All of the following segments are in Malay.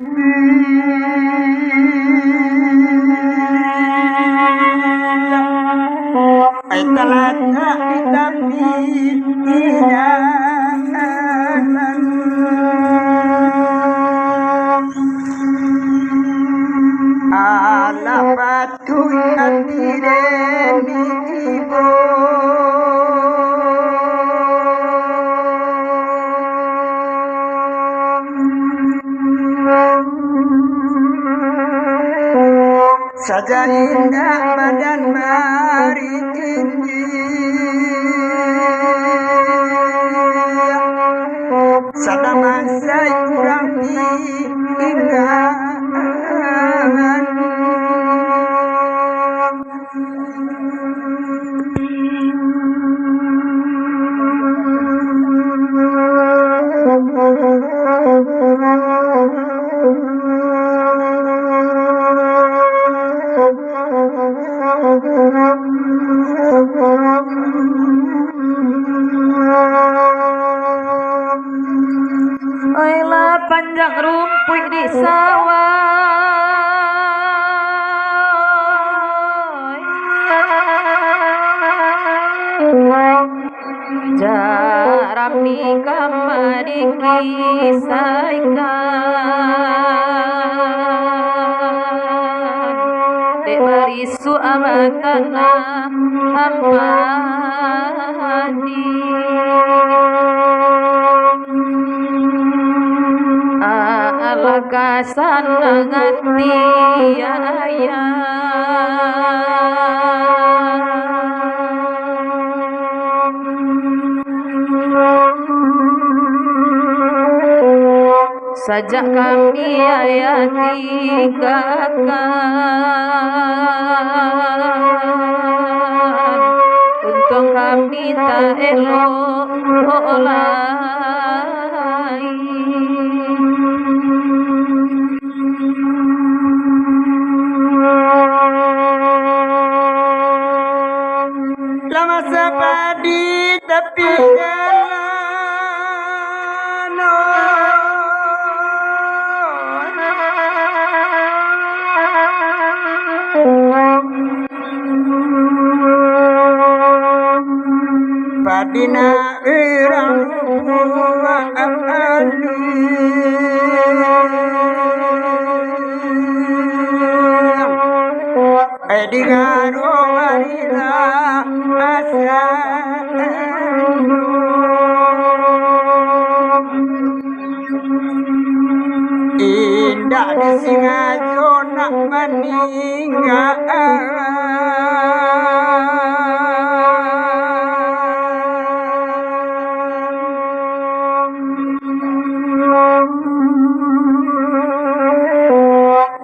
Ay talaga kita ala patuy atiren ibo saja indah badan mari tinggi sadaman saya kurang tinggal Oilah panjang rumput di sawah jarak di kamar dikisahkan dek barisu amatana ampadi alakasan ngati ayah sajak kami ayati kakak untung kami tak elok lain lama sepadi tapi padina irang wa ali edigaro marila asa indah di singajo nak meninggal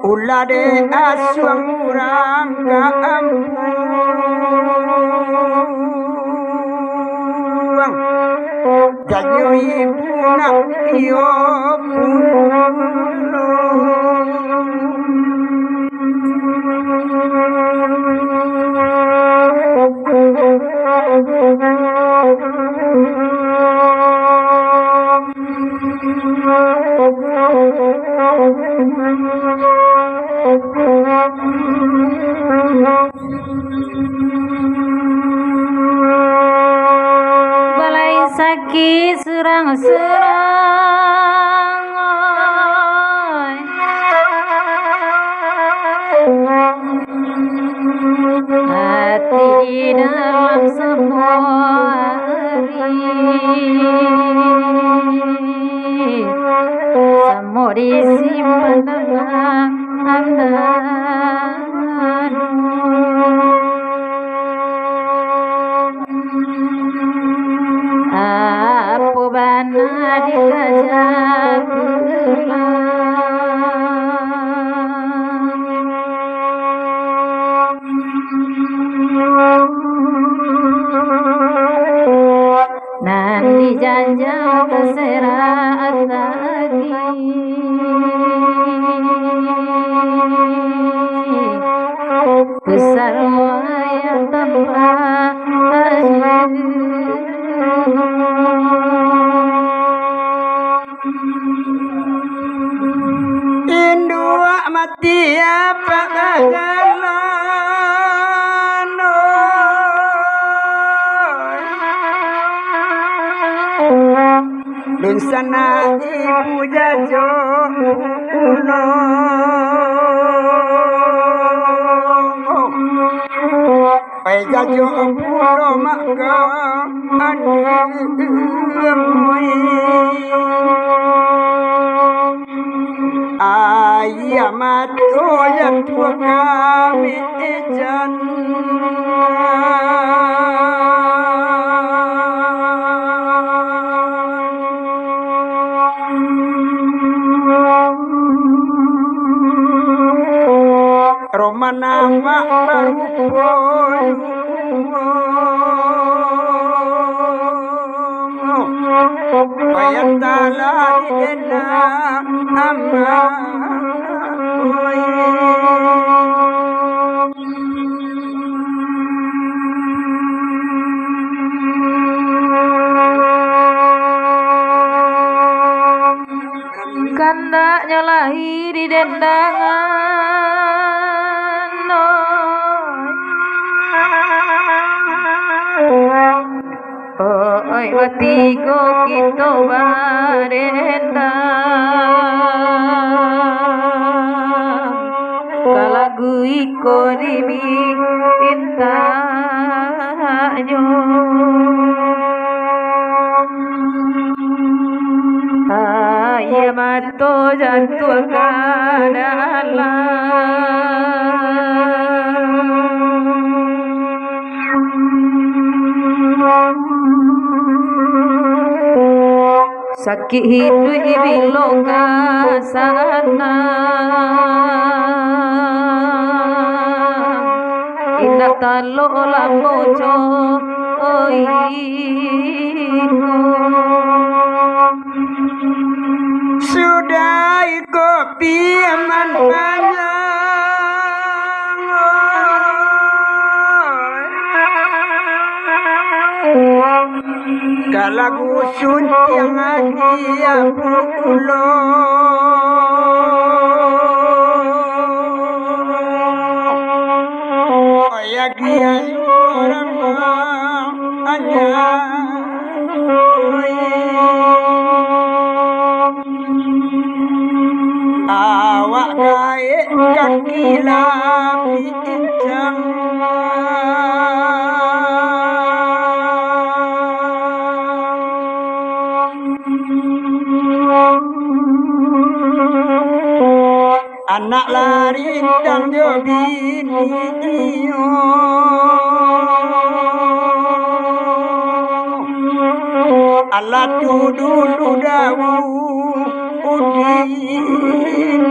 ulade aswang urang kaampuang janyu ibu nak iyo balai sakit serang-serang hati di dalam sebuah semua disimpan dalam apa bana dikajak nanti janjang terserat lagi tiap jalan dun sana ibu jajo ulo pai jajo ulo maka andi ayamat ya tua kami jan Romana mak barupo Payatala dena amma Kandaknya lahir di dendangan oi watigo kita barenda kalagu iko dimi pintanyo ayamato jantua kadala sakit hidup ibiloka sana indah talo lamojo sudah kopi aman kalagu suntiang dia pulo ya dia orang hanya awak gae kaki lapi incang anak lari dan jobini Allah dulu dawu udin